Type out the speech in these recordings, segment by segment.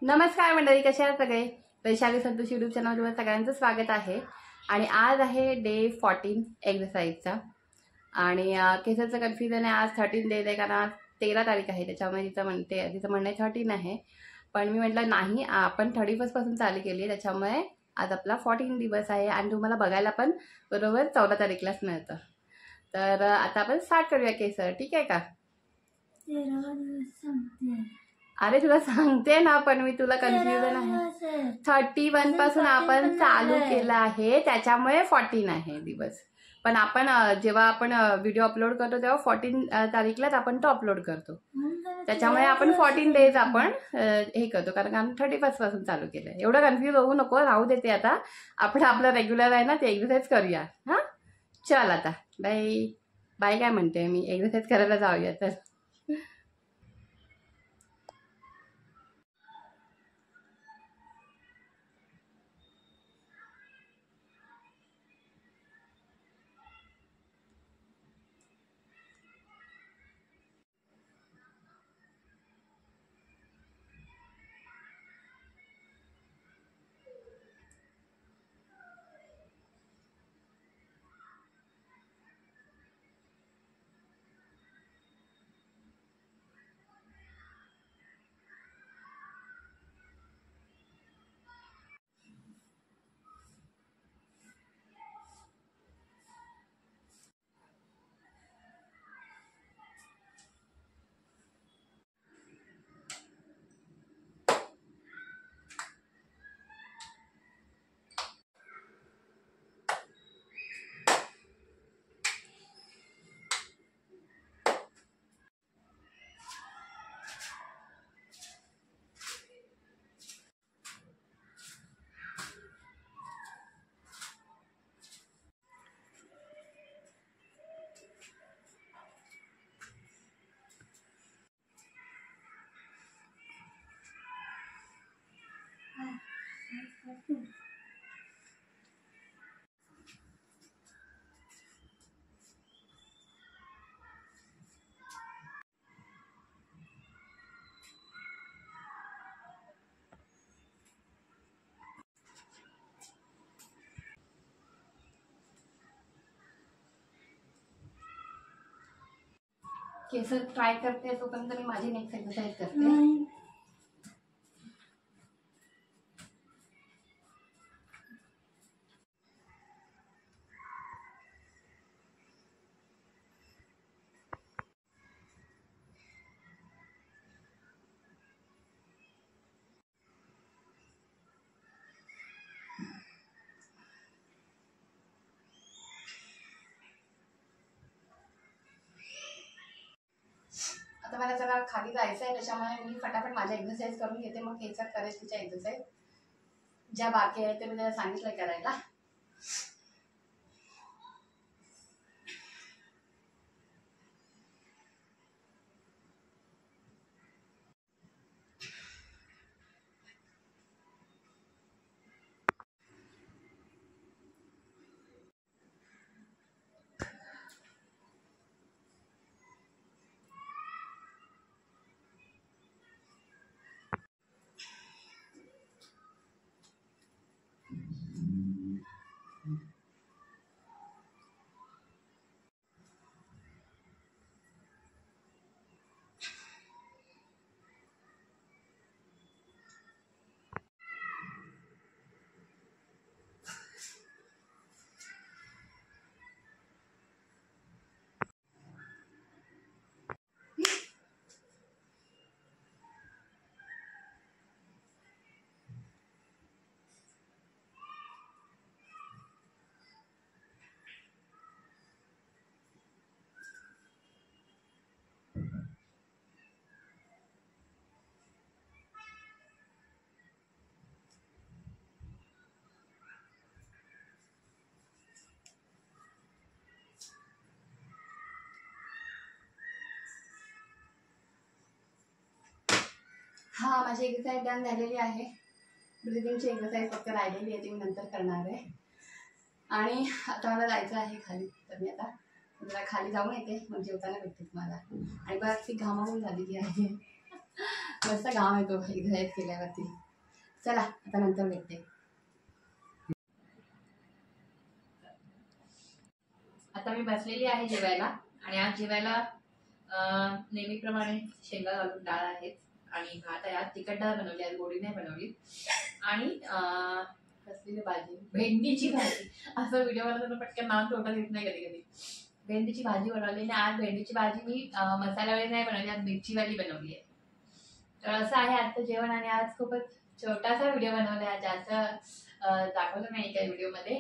नमस्कार मंडळी, कसे आहात सगळे? वैशाली संतोष यूट्यूब चॅनलवर सगळ्यांचं स्वागत आहे. आणि आज आहे डे 14 एक्सरसाइजचा. आणि केसाचं कन्फ्युजन आहे, आज 13 डेज आहे कारण आज 13 तारीख आहे. त्याच्यामुळे तिचं म्हणणं आहे 13 आहे, पण मी म्हटलं नाही, आपण 31 पासून चालू केली आहे, त्याच्यामुळे आज आपला 14 दिवस आहे. आणि तुम्हाला बघायला पण बरोबर 14 तारीखलाच मिळतं. तर आता आपण स्टार्ट करूया केस, ठीक आहे का? अरे तुला सांगते ना, पण मी तुला कन्फ्युजन आहे. 31 पासून आपण चालू केलं आहे, त्याच्यामुळे 14 आहे दिवस. पण आपण जेव्हा आपण व्हिडिओ अपलोड करतो तेव्हा 14 तारीखलाच आपण तो अपलोड करतो, त्याच्यामुळे आपण 14 डेज आपण हे करतो, कारण आम्ही 31 पासून चालू केलंय. एवढं कन्फ्युज होऊ नको, राहू देते. आता आपण आपलं रेग्युलर आहे ना ते एक्सरसाइज करूया. हां, चल आता बाय बाय. काय म्हणते मी, एक्सरसाइज करायला जाऊया. तर केस ट्राय करते, तोपर्यंत मी माझी नेक्स्ट एक्सरसाइज करते. आता मला जरा खाली जायचं आहे, त्याच्यामुळे मी फटाफट माझ्या एक्सरसाइज करून घेते, मग केसात करेल तिच्या एक्सरसाइज ज्या बाकी आहे ते मी त्याला सांगितलंय करायला. हा, माझी एक्सरसाइज डन झालेली आहे. ब्रिदिंगची एक्सरसाइज फक्त राहिलेली आहे, ती मी नंतर करणार आहे. आणि आता मला जायचं आहे खाली, तर मी आता जरा खाली जाऊन येते, मग जेवताना भेटते तुम्हाला. आणि बस ती घामावून झालेली आहे. मस्त गाव आहे तो घरात केल्यावरती. चला आता नंतर भेटते. आता मी बसलेली आहे जेवायला आणि आज जेवायला नेहमीप्रमाणे शेंगा घालून डाळ आहेत आणि भात आहे. आज तिखट डाळ बनवली, आज गोडी नाही बनवली. आणि कसली भाजी, भेंडीची भाजी. असं व्हिडिओ बनवताना पटकन नाव तोंडात येत नाही कधी कधी. भेंडीची भाजी बनवली आणि आज भेंडीची भाजी मी मसाल्यावाली नाही बनवली, आज मिरचीवाली बनवली आहे. तर असं आहे आजचं जेवण. आणि आज खूपच छोटासा व्हिडिओ बनवला आहे, जास्त दाखवलं नाही काही व्हिडिओमध्ये.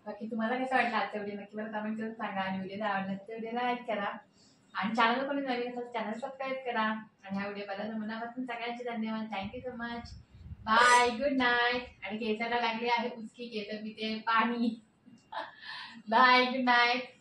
बाकी तुम्हाला कसं वाटलं आजचा व्हिडिओ नक्की मला कमेंट करून सांगा. आणि व्हिडिओ जर आवडला तर व्हिडिओला लाईक करा आणि चॅनल कोणी नवीन असेल चॅनल सबस्क्राईब करा. आणि हा व्हिडिओ बघायला मनापासून सगळ्यांचे धन्यवाद. Thank you so much. Bye, good night. आणि केसाला लागली आहे उसकी, केस पिते पाणी. Bye, good night.